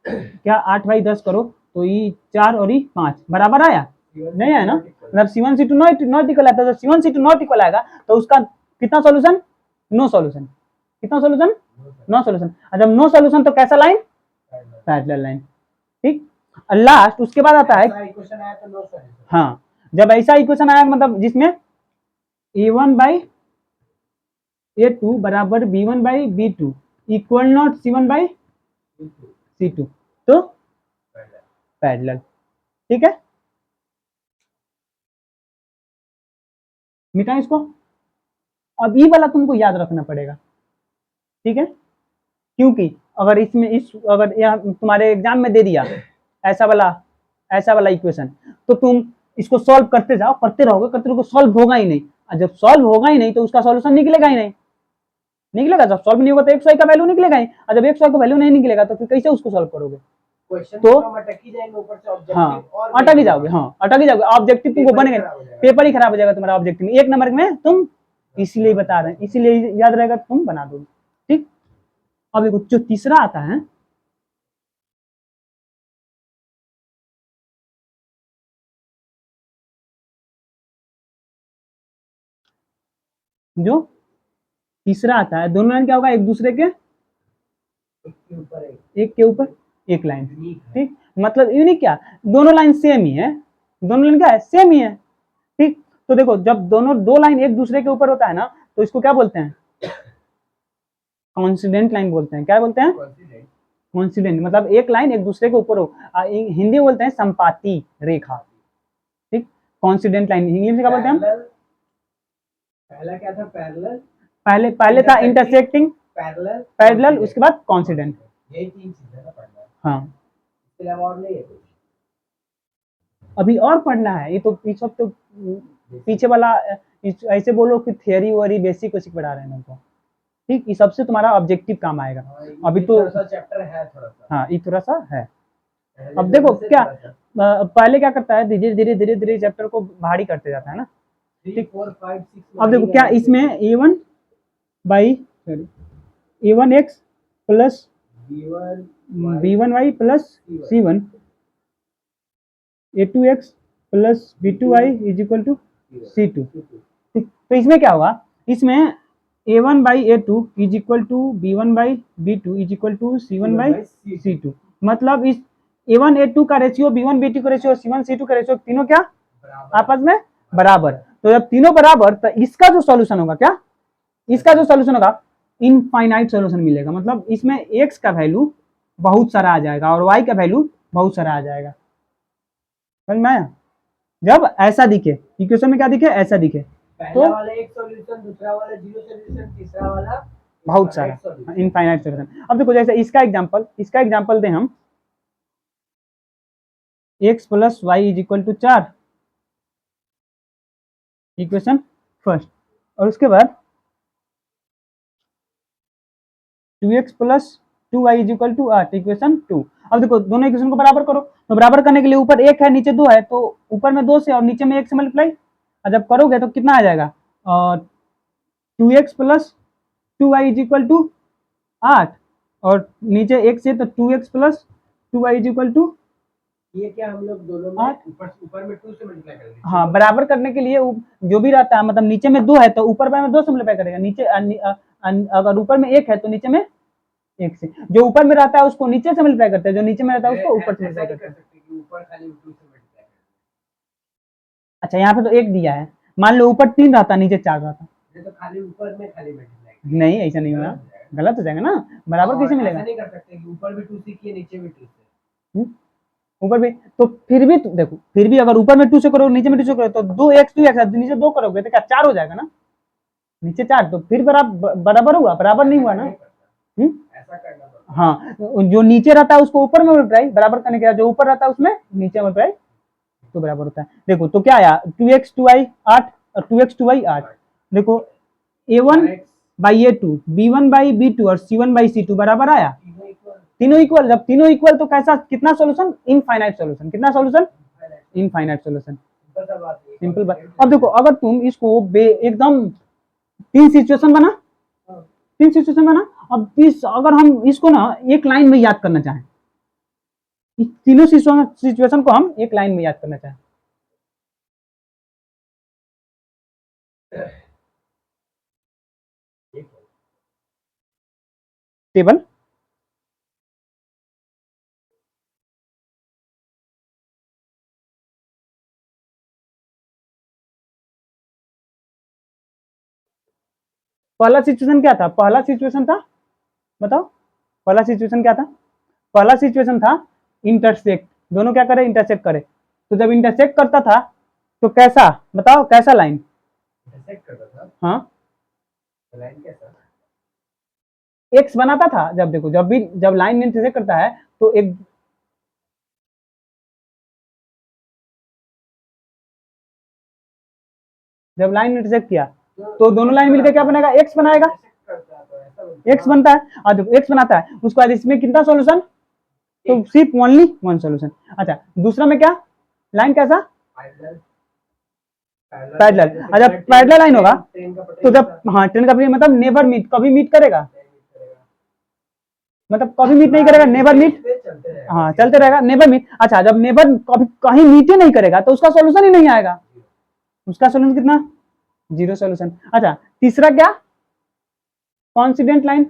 क्या, 8/10 करो तो ये 4 और ये 5 बराबर आया, नहीं आया ना, मतलब C1 C2 नॉट इक्वल आता है, तो C1 C2 नॉट इक्वल आएगा तो उसका कितना सॉल्यूशन, नो सॉल्यूशन, कितना सॉल्यूशन, नो सॉल्यूशन, जब नो सॉल्यूशन तो कैसा लाइन, पैरेलल लाइन, ठीक। लास्ट उसके बाद आता है, इक्वेशन आया तो नो सॉल्यूशन, हाँ जब ऐसा इक्वेशन आया, मतलब जिसमें a1 बाई a2 बराबर b1 by b2 equal not c1 by c2, तो पैरेलल, ठीक है, मिटाएं इसको। अब ई वाला तुमको याद रखना पड़ेगा, ठीक है, क्योंकि अगर इसमें अगर यहाँ तुम्हारे एग्जाम में दे दिया ऐसा वाला इक्वेशन, तो तुम इसको सॉल्व करते जाओ, करते रहोगे, सॉल्व होगा ही नहीं, और जब सॉल्व होगा ही नहीं तो उसका सॉल्यूशन निकलेगा ही नहीं, निकलेगा, जब सॉल्व नहीं होगा तो एक्स वाई का वैल्यू निकलेगा ही, और जब एक्स वाई का वैल्यू नहीं निकलेगा तो फिर कैसे उसको सॉल्व करोगे, क्वेश्चन तो हम अटक ही जाएंगे ऊपर से ऑब्जेक्टिव हाँ और अटक ही जाओगे, हाँ अटक ही जाओगे, ऑब्जेक्टिव तुमको बनेगा, पेपर ही खराब हो जाएगा तुम्हारा ऑब्जेक्टिव में, 1 नंबर में तुम, इसीलिए बता रहे हैं, इसीलिए याद रहेगा तुम बना दोगे, ठीक। अब देखो जो तीसरा आता है, जो तीसरा आता है, दोनों लाइन क्या होगा, एक दूसरे के एक के ऊपर एक लाइन, ठीक, मतलब यूनिक क्या, दोनों लाइन सेम ही है, दोनों लाइन क्या है, सेम ही है, ठीक। तो देखो जब दोनों दो लाइन एक दूसरे के ऊपर होता है ना, तो इसको क्या बोलते हैं, कॉन्सिडेंट लाइन बोलते हैं, क्या बोलते हैं, कॉन्सिडेंट, मतलब एक लाइन एक दूसरे के ऊपर हो, हिंदी में बोलते हैं संपाती रेखा, ठीक, कॉन्सिडेंट लाइन, इंग्लिश में क्या बोलते हैं हम, पहला क्या था, पैरेलल, पहले था इंटरसेक्टिंग, पैरेलल, उसके बाद कॉन्सिडेंट, यही 3 चीजें ना पढ़ना है, हाँ इसके अलावा और नहीं है कुछ, अभी और पढ़ना है, ये तो सब तो पीछे वाला, ऐसे बोलो कि थियरी वरी बेसिक बेसिक पढ़ा रहे हैं हमको, ठीक, ये सबसे तुम्हारा ऑब्जेक्टिव काम आएगा, अभी तो थोड़ा सा चैप्टर है, थोड़ा सा, हाँ ये थोड़ा सा है। अब देखो क्या, पहले क्या करता है, धीरे धीरे धीरे धीरे चैप्टर को भारी करते जाता है ना, 3 4 5 6, अब देखो क्या इसमें a1 by a1x plus b1y plus c1, a2x plus b2y is equal to c2, ठीक, तो इसमें क्या होगा, इसमें a1 by a2 is equal to b1 by b2 is equal to c1 by c2, मतलब इस a1 a2 का रेशियो, b1 b2 का रेशियो, c1 c2 का रेशियो, तीनों क्या आपस में बराबर, तो जब तीनों बराबर तो इसका जो सॉल्यूशन होगा, क्या इसका जो सॉल्यूशन होगा, इनफाइनाइट सॉल्यूशन मिलेगा, मतलब इसमें x का वैल्यू बहुत सारा आ जाएगा और y का वैल्यू बहुत सारा आ जाएगा, समझ में आया, जब ऐसा दिखे इक्वेशन में, क्या दिखे, ऐसा दिखे, पहला वाला एक सॉल्यूशन, दूसरा वाला 0 सॉल्यूशन, तीसरा वाला बहुत सारा इनफाइनाइट सॉल्यूशन। अब देखो जैसे इसका एग्जांपल दें हम, x plus Y is equal to 4, equation first, और उसके बाद 2x plus 2y is equal to 8, equation 2। अब देखो दोनों इक्वेशन को बराबर करो, तो बराबर करने के लिए ऊपर 1 है नीचे 2 है, तो ऊपर में 2 से और नीचे में 1 से मल्टीप्लाई, और जब करोगे तो कितना आ जाएगा, 2x plus 2y is equal to 8, और नीचे 1 से तो 2x plus 2y is equal to, ये क्या हम लोग दोनों में ऊपर में 2 से मल्टीप्लाई कर देंगे, हाँ बराबर करने के लिए जो भी रहता है, मतलब नीचे में 2 है तो ऊपर में 2 से मल्टीप्लाई करेगा, नीचे अगर ऊपर में 1 है तो नीचे में 1 से, जो ऊपर में रहता है उसको नीचे से मल्टीप्लाई करते हैं, जो नीचे में रहता है उसको ऊपर से मल्टीप्लाई करते हैं, ऊपर खाली 2 से मल्टीप्लाई। अच्छा यहाँ पे तो 1 दिया है, मान लो ऊपर 3 रहता नीचे 4 रहता, ये तो खाली ऊपर में खाली मल्टीप्लाई, नहीं ऐसा नहीं होगा, गलत हो जाएगा ना, बराबर कैसे मिलेगा, नहीं कर सकते कि ऊपर भी 2 से किए नीचे भी 2 से, ऊपर भी तो फिर भी तो देखो, फिर भी अगर ऊपर में 2 से करो नीचे में 2 से करो तो 2x नीचे 2 करोगे तो क्या 4 हो जाएगा ना, नीचे 4, तो फिर बराबर हुआ, बराबर नहीं हुआ ना, ऐसा करना पड़ता, हाँ जो नीचे रहता है उसको ऊपर में मल्टीप्लाई बराबर करने के, जो ऊपर रहता है उसमें नीचे मल्टीप्लाई तो बराबर होता है। देखो तो क्या आया, 2x 2y 8 और 2x 2y 8, देखो a1 by a2 b1 by b2 और c1 बाई c2 बराबर आया, तीनों इक्वल, जब तीनों इक्वल तो कैसा, कितना सॉल्यूशन, इनफाइनाइट सॉल्यूशन, कितना सॉल्यूशन, इनफाइनाइट सॉल्यूशन, सिंपल बात। अब देखो अगर तुम इसको एकदम 3 सिचुएशन बना, 3 सिचुएशन बना, अब अगर हम इसको ना एक लाइन में याद करना चाहें, इस तीनों सिचुएशन को हम एक लाइन में याद करना चाहें, टेबल पहला सिचुएशन क्या था, पहला सिचुएशन था, बताओ पहला सिचुएशन क्या था, पहला सिचुएशन था इंटरसेक्ट, दोनों क्या करे, इंटरसेक्ट करे, तो जब इंटरसेक्ट करता था तो कैसा, बताओ कैसा लाइन, इंटरसेक्ट करता था, हाँ लाइन कैसा? एक्स बनाता था जब, देखो जब लाइन इंटरसेक्ट करता है तो एक जब लाइन इंटरसेक्ट किया तो दोनों लाइन मिलकर क्या बनेगा, एक्स बनाएगा, करता है तो ऐसा बनता एक्स बनता है। और जब एक्स बनाता है उसके बाद इसमें कितना सॉल्यूशन, तो सिर्फ ओनली वन सॉल्यूशन। अच्छा दूसरा में क्या, लाइन कैसा, पैरेलल पैरेलल। अच्छा पैरेलल लाइन होगा तो जब, हाँ ट्रेन का पटरी मतलब नेवर मीट, कभी मीट करेगा, मतलब कभी मीट नहीं करेगा, नेवर मीट, चलते रहेगा। हाँ चलते रहेगा, नेवर मीट। अच्छा जब नेवर कभी कहीं मीट ही नहीं करेगा तो उसका सॉल्यूशन ही नहीं आएगा, उसका सॉल्यूशन कितना, जीरो सॉल्यूशन। अच्छा तीसरा क्या, कॉन्सिडेंट लाइन,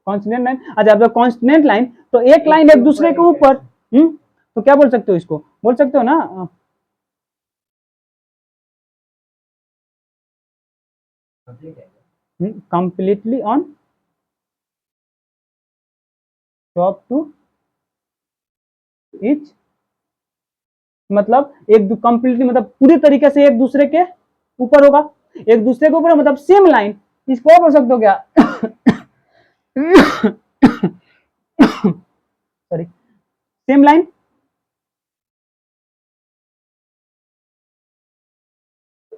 कॉन्स्टेंट लाइन। अच्छा जब कॉन्स्टेंट लाइन तो एक लाइन एक दूसरे के ऊपर, तो क्या बोल सकते हो इसको, बोल सकते हो ना completely on top to each, मतलब एक कंप्लीटली मतलब पूरी तरीके से एक दूसरे के ऊपर होगा, एक दूसरे के ऊपर मतलब सेम लाइन, इसको बोल सकते हो क्या सॉरी, सेम लाइन,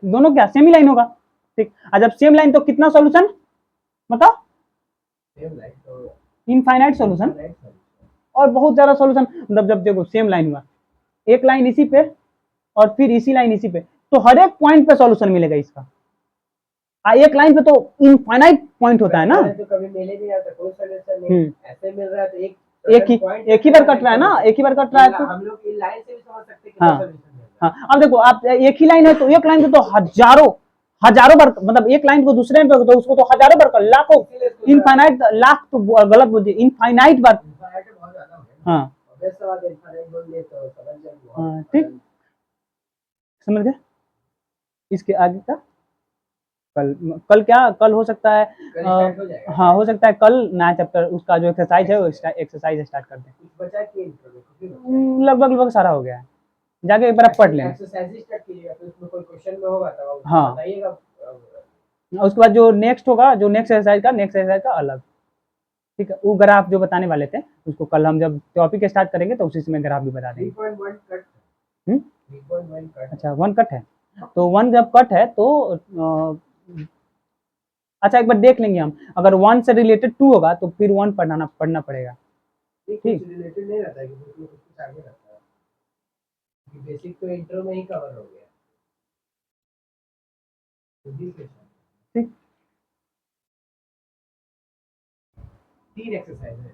दोनों क्या सेम ही लाइन होगा, ठीक। जब सेम लाइन तो कितना सॉल्यूशन, मतलब इनफाइनाइट सॉल्यूशन, और बहुत ज्यादा सॉल्यूशन। मतलब जब देखो सेम लाइन हुआ, एक लाइन इसी पे और फिर इसी लाइन इसी पे, तो हर एक पॉइंट पे सॉल्यूशन मिलेगा इसका। एक लाइन पे तो इनफाइनाइट पॉइंट होता है ना, तो कभी मिले नहीं जाता कोई सॉल्यूशन नहीं, ऐसे मिल रहा है तो एक ही बार कट रहा है ना, एक ही बार कट रहा है तो हम लोग इन लाइन से भी समझ सकते हैं कि हाँ सॉल्यूशन मिल रहा है। हाँ। अब देखो आप एक ही लाइन है तो एक लाइन पे तो हजारों हजारों बार, मतलब एक लाइन को दूसरे लाइन पे तो उसको तो हजारों बार कर, लाखों, इनफाइनाइट, लाख तो गलत बोल दिए, इनफाइनाइट बार, इनफाइनाइट बहुत ज्यादा हो गया। हाँ ऑब्वियस सा बात है, इनफाइनाइट बोल दिए तो समझ जाएंगे। हाँ ठीक, समझ गए। इसके आगे का कल, कल क्या, कल हो सकता है कल स्टार्ट हो जाएगा। हाँ हो सकता है कल नया चैप्टर उसका जो एक्सरसाइज है वो एक्सरसाइज स्टार्ट कर दें। कुछ बचा कि इंट्रो लगभग लगभग सारा हो गया है, जाके एक बार आप पढ़ लें। एक्सरसाइज स्टार्ट कीजिएगा, फिर उसमें कोई क्वेश्चन में होगा तो आप हाँ। बताइएगा। उसके बाद जो नेक्स्ट होगा, जो नेक्स्ट एक्सरसाइज का अलग, ठीक है। वो ग्राफ जो बताने वाले थे उसको कल हम जब टॉपिक स्टार्ट करेंगे तो उसी में ग्राफ भी बता देंगे। 3.1 कट, 3.1 कट, अच्छा 1 कट है, तो 1 जब कट है तो अच्छा एक बार देख लेंगे हम, अगर 1 से रिलेटेड 2 होगा तो फिर 1 पढ़ना पड़ेगा, ठीक। रिलेटेड नहीं रहता है कि कुछ आगे रहता है, बेसिक तो इंट्रो में ही कवर हो गया। ठीक 3 एक्सरसाइज है।